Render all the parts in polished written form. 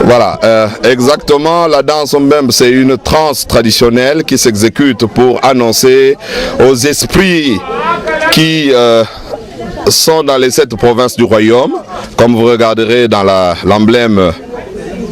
Voilà, exactement, la danse Mbembe, c'est une danse traditionnelle qui s'exécute pour annoncer aux esprits qui sont dans les 7 provinces du royaume. Comme vous regarderez dans l'emblème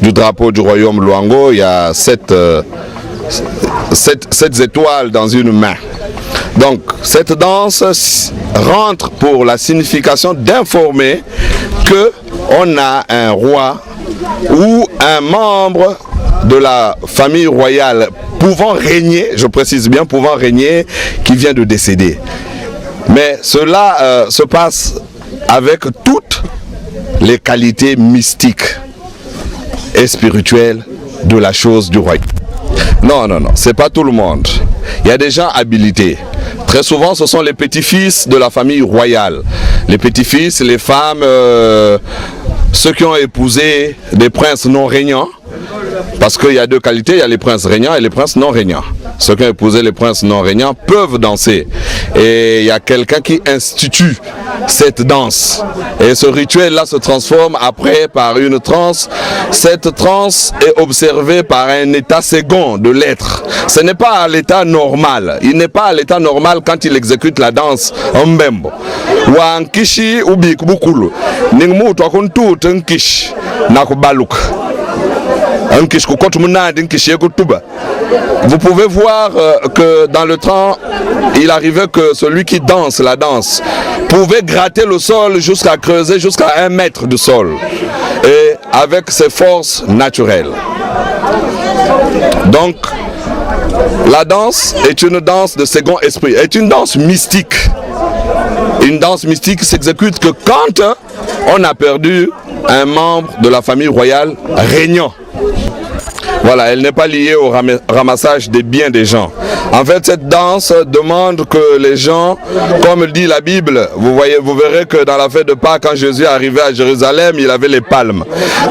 du drapeau du royaume Luango, il y a 7 étoiles dans une main. Donc cette danse rentre pour la signification d'informer qu'on a un roi ou un membre de la famille royale pouvant régner, je précise bien pouvant régner, qui vient de décéder. Mais cela se passe avec toutes les qualités mystiques et spirituelles de la chose du royaume. Non, non, non, c'est pas tout le monde. Il y a des gens habilités. Très souvent, ce sont les petits-fils de la famille royale. Les petits-fils, les femmes, ceux qui ont épousé des princes non régnants. Parce qu'il y a 2 qualités, il y a les princes régnants et les princes non régnants. Ceux qui ont épousé les princes non régnants peuvent danser. Et il y a quelqu'un qui institue cette danse. Et ce rituel-là se transforme après par une transe. Cette transe est observée par un état second de l'être. Ce n'est pas à l'état normal. Il n'est pas à l'état normal quand il exécute la danse en Mbembo. Wankishi ubi kubukulu. Ningmu twakuntu tenkish nakubaluk. Vous pouvez voir que dans le temps, il arrivait que celui qui danse la danse pouvait gratter le sol jusqu'à creuser jusqu'à 1 mètre du sol, et avec ses forces naturelles. Donc, la danse est une danse de second esprit, est une danse mystique. Une danse mystique s'exécute que quand on a perdu un membre de la famille royale régnant. Voilà, elle n'est pas liée au ramassage des biens des gens. En fait, cette danse demande que les gens, comme le dit la Bible, vous verrez que dans la fête de Pâques, quand Jésus est arrivé à Jérusalem, il avait les palmes.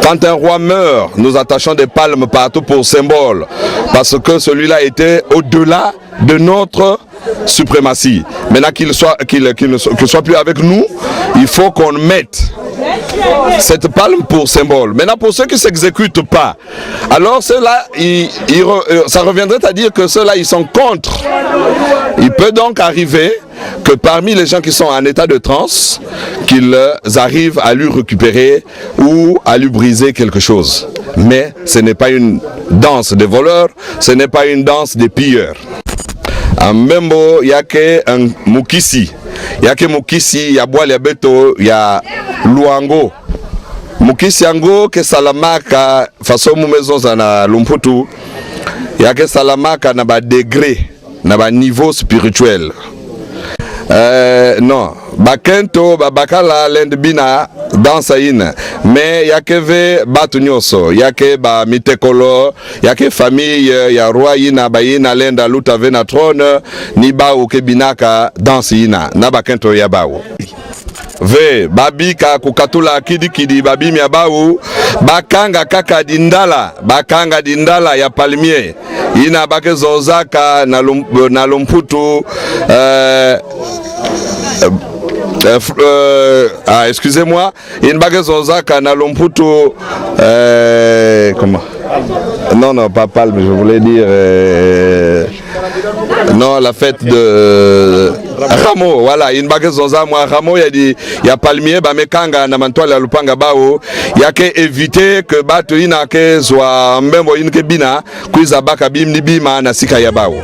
Quand un roi meurt, nous attachons des palmes partout pour symbole, parce que celui-là était au-delà de notre suprématie. Maintenant qu'il ne soit plus avec nous, il faut qu'on mette cette palme pour symbole. Maintenant, pour ceux qui ne s'exécutent pas, alors ceux-là, ça reviendrait à dire que ceux-là, ils sont contre. Il peut donc arriver que parmi les gens qui sont en état de transe, qu'ils arrivent à lui récupérer ou à lui briser quelque chose. Mais ce n'est pas une danse des voleurs, ce n'est pas une danse des pilleurs. En Mbembo, il y a un mukisi. Il y a que mukisi, il y a bois, il y a beto, il y a luango. Mukisi yango ke salamaka façon mu maison na lumputu. Il y a que salamaka na ba degré, na ba niveau spirituel. Non, bakento bakala lendbina dansa ina, mais yakeve batu nyoso, yake ba mitekolo, yake famille ya roi ina ba ina lenda luta vena trône ni ba uke binaka dansi ina na bakento ya bawo. Ve babika kukatula kidi babi miabau bakanga kaka dindala ya palmier ina bake zozaka na lumputu excusez-moi, une baguette zozaka na lumputu comment? Non, pas palme, je voulais dire non, la fête de Ramo, voilà, une baguette zonza moi Ramo il y a palmier ba mekanga na mantoile ya lupanga bao yake éviter que bato ina ke zwa Mbembo inke bina kuiza baka bimni bima na sika ya bao.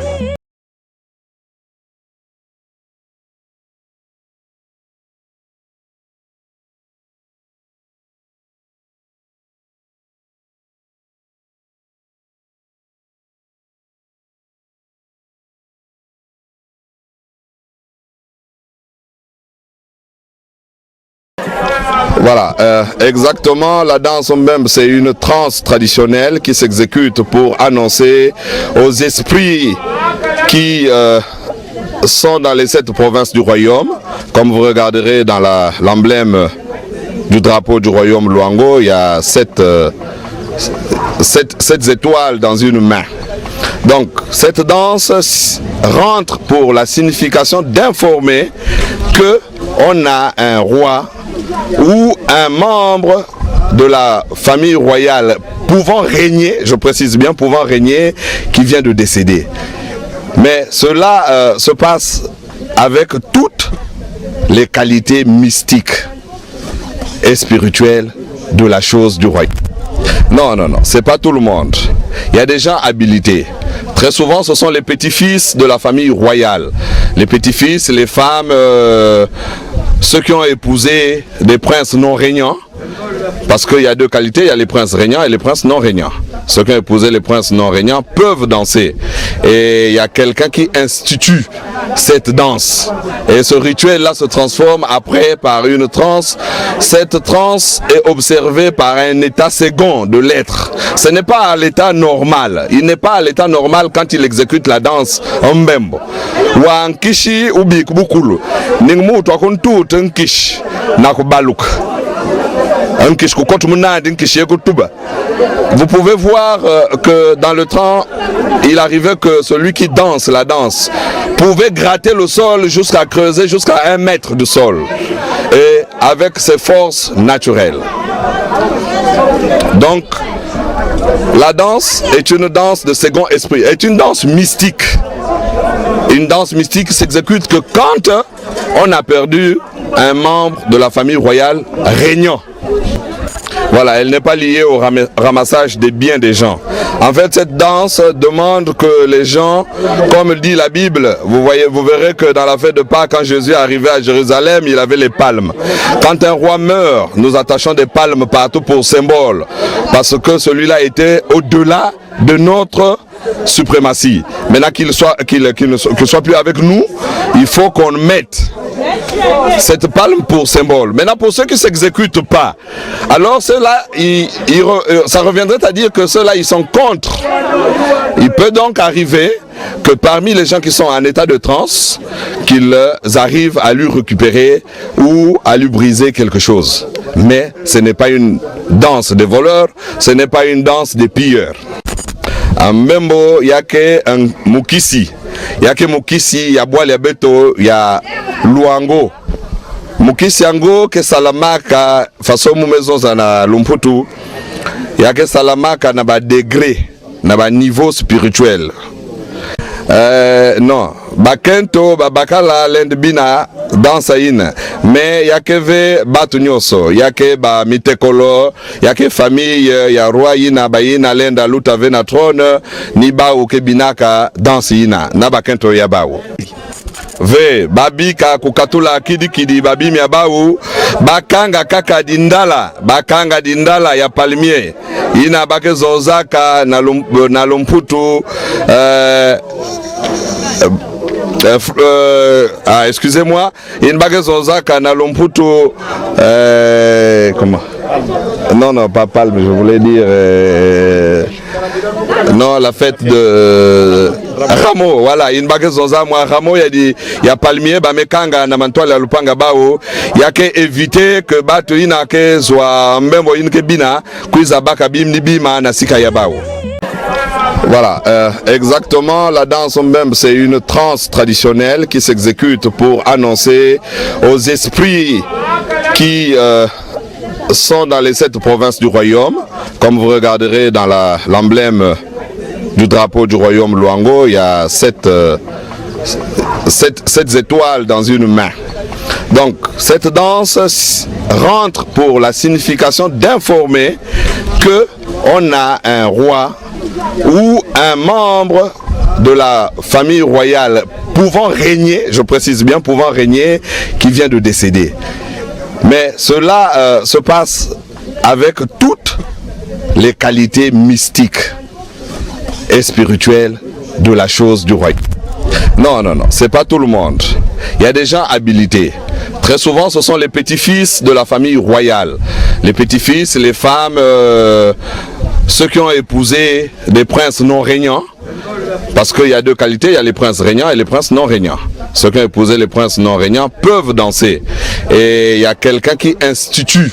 Voilà, exactement, la danse Mbembe, c'est une transe traditionnelle qui s'exécute pour annoncer aux esprits qui sont dans les 7 provinces du royaume. Comme vous regarderez dans l'emblème du drapeau du royaume Luango, il y a 7 étoiles dans une main. Donc cette danse rentre pour la signification d'informer qu'on a un roi ou un membre de la famille royale pouvant régner, je précise bien, pouvant régner, qui vient de décéder. Mais cela se passe avec toutes les qualités mystiques et spirituelles de la chose du royaume. Non, non, non, c'est pas tout le monde. Il y a des gens habilités. Très souvent, ce sont les petits-fils de la famille royale. Les petits-fils, les femmes, ceux qui ont épousé des princes non régnants. Parce qu'il y a deux qualités, il y a les princes régnants et les princes non régnants. Ceux qui ont épousé les princes non régnants peuvent danser. Et il y a quelqu'un qui institue cette danse. Et ce rituel-là se transforme après par une transe. Cette transe est observée par un état second de l'être. Ce n'est pas à l'état normal. Il n'est pas à l'état normal quand il exécute la danse en mbembo. Wa nkishi ubi kubukulu. Ningmu twakuntu tenkish nakubaluk. Vous pouvez voir que dans le temps, il arrivait que celui qui danse la danse pouvait gratter le sol jusqu'à creuser jusqu'à 1 mètre de sol, et avec ses forces naturelles. Donc, la danse est une danse de second esprit, est une danse mystique. Une danse mystique s'exécute que quand on a perdu un membre de la famille royale régnant. Voilà, elle n'est pas liée au ramassage des biens des gens. En fait, cette danse demande que les gens, comme dit la Bible, vous verrez que dans la fête de Pâques, quand Jésus est arrivé à Jérusalem, il avait les palmes. Quand un roi meurt, nous attachons des palmes partout pour symbole, parce que celui-là était au-delà de notre suprématie. Maintenant qu'il soit plus avec nous, il faut qu'on mette cette palme pour symbole. Maintenant, pour ceux qui ne s'exécutent pas, alors ceux-là, ça reviendrait à dire que ceux-là, ils sont contre. Il peut donc arriver que parmi les gens qui sont en état de transe, qu'ils arrivent à lui récupérer ou à lui briser quelque chose. Mais ce n'est pas une danse des voleurs, ce n'est pas une danse des pilleurs. En Mbembo, il y a que un mukisi. Il y a que mukisi, ya boile beto, ya luango. Mukisi yango ke salamaka façon maison na Lumputu. Il y a que salamaka na ba degré, na ba niveau spirituel. Non, bakento bakala lendbina dansa ina, mais yakeve batunyoso, yake ba mitekolo, yake famille ya roi ina ba ina lenda luta vena trône ni ba ukebinaka dansi ina na bakento ya bawo. Ve babika kukatula kidi babi miabau bakanga kaka dindala ya palmier ina bake zozaka na Lumputu excusez-moi, une baguette zozaka na Lumputu comment? Non, pas palme, je voulais dire non, la fête de Ramo, voilà, une baguette zoza moi Ramo, il y a palmier ba mekanga na mantoile ya lupanga bao, il y a que éviter que batu ina ke zwa mbembo inke bina kuiza baka bimni bima na sika ya bao. Voilà, exactement, la danse Mbembe, c'est une transe traditionnelle qui s'exécute pour annoncer aux esprits qui sont dans les 7 provinces du royaume. Comme vous regarderez dans l'emblème du drapeau du royaume Luango, il y a 7 étoiles dans une main. Donc cette danse rentre pour la signification d'informer que on a un roi ou un membre de la famille royale pouvant régner, je précise bien pouvant régner, qui vient de décéder. Mais cela se passe avec toutes les qualités mystiques et spirituelles de la chose du royaume. Non, non, non, c'est pas tout le monde. Il y a des gens habilités. Très souvent, ce sont les petits-fils de la famille royale. Les petits-fils, les femmes, ceux qui ont épousé des princes non régnants. Parce qu'il y a deux qualités, il y a les princes régnants et les princes non régnants. Ceux qui ont épousé les princes non régnants peuvent danser. Et il y a quelqu'un qui institue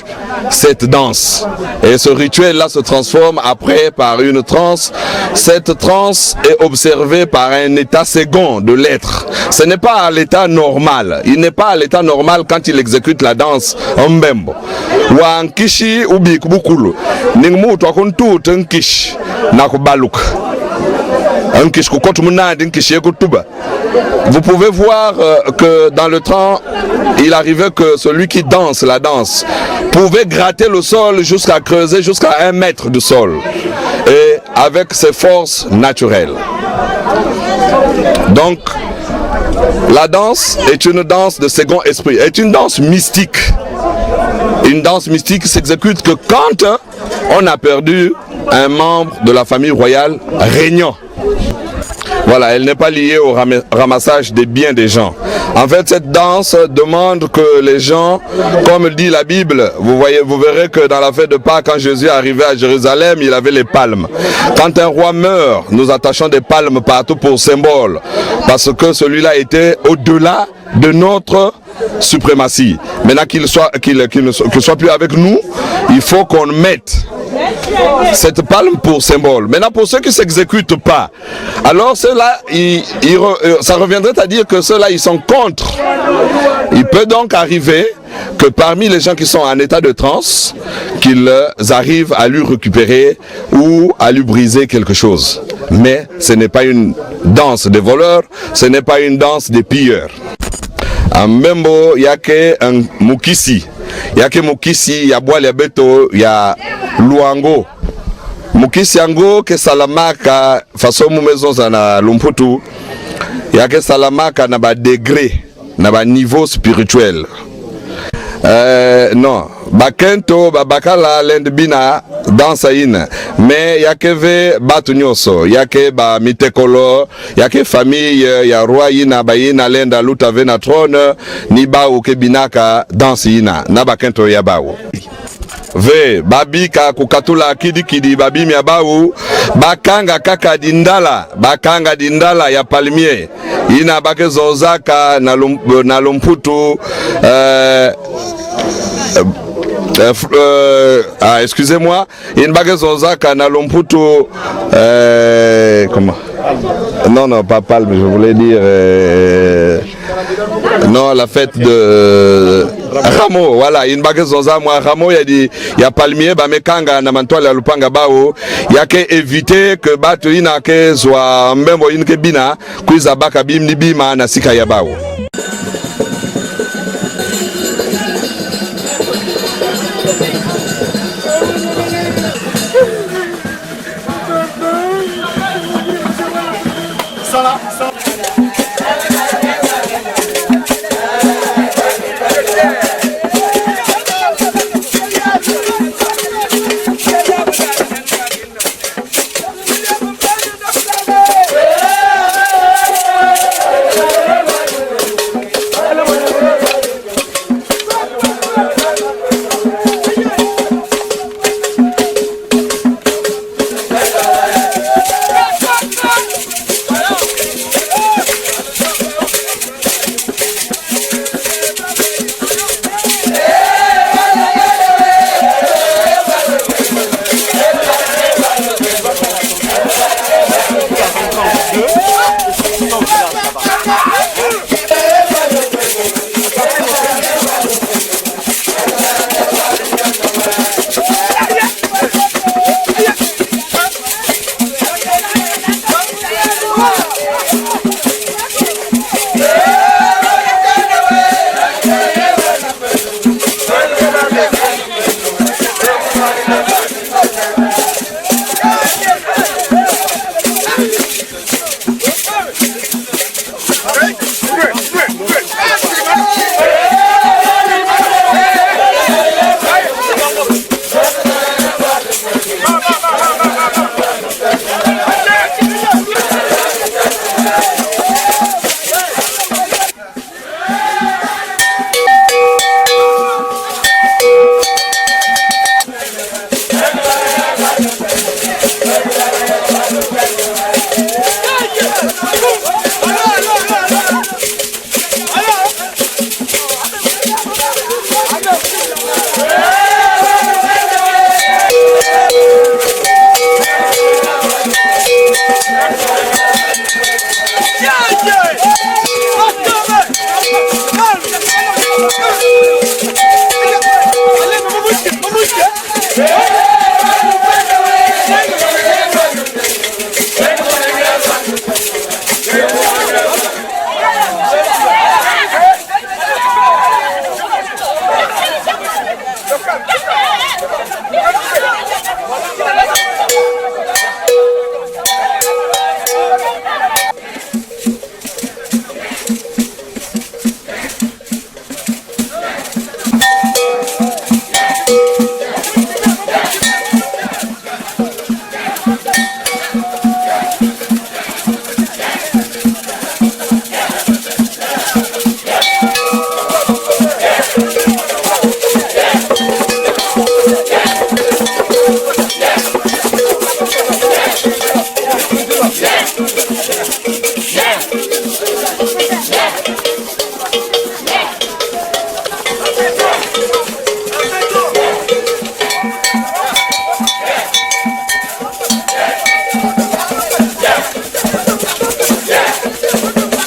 cette danse. Et ce rituel-là se transforme après par une transe. Cette transe est observée par un état second de l'être. Ce n'est pas à l'état normal. Il n'est pas à l'état normal quand il exécute la danse en mbembo. wa nkishi ubi kubukulu ningmu to akontu tankish na kubaluk nkish kukotu munandi nkish yekutuba. Vous pouvez voir que dans le temps, il arrivait que celui qui danse la danse pouvait gratter le sol jusqu'à creuser jusqu'à 1 mètre de sol, et avec ses forces naturelles. Donc, la danse est une danse de second esprit, est une danse mystique. Une danse mystique s'exécute que quand on a perdu un membre de la famille royale régnant. Voilà, elle n'est pas liée au ramassage des biens des gens. En fait, cette danse demande que les gens, comme dit la Bible, vous verrez que dans la fête de Pâques, quand Jésus est arrivé à Jérusalem, il avait les palmes. Quand un roi meurt, nous attachons des palmes partout pour symbole, parce que celui-là était au-delà de notre suprématie. Maintenant qu'il ne soit plus avec nous, il faut qu'on mette cette palme pour symbole. Maintenant, pour ceux qui ne s'exécutent pas, alors ceux-là, ça reviendrait à dire que ceux-là, ils sont contre. Il peut donc arriver que parmi les gens qui sont en état de transe, qu'ils arrivent à lui récupérer ou à lui briser quelque chose. Mais ce n'est pas une danse des voleurs, ce n'est pas une danse des pilleurs. Mbembo yake mukisi ya bwali ya beto ya luango mukisi yango ke salamaka façon maison na lumputu yake salamaka na ba degré na ba niveau spirituel. Non, bakento bakala lendbina dansa ina mais yakeve batu nyoso yake ba mitekolo yake famille ya roi ina ba ina lenda lutave na trône ni ba uke binaka dansi ina na bakento ya bawo ve babika kukatula kidi babimi ya bawu bakanga kaka dindala ya palmier ina bake zozaka na lumputu excusez-moi, une baguette zozaka na lumputu comment? Non, pas palme, je voulais dire non, la fête de Rameau, voilà, une baguette zoza moi Rameau ya palmier ba mekanga na mantoile ya lupanga bao yake éviter que batu ina ke zwa mbembo inke bina kuiza baka bimni bima na sika ya bao.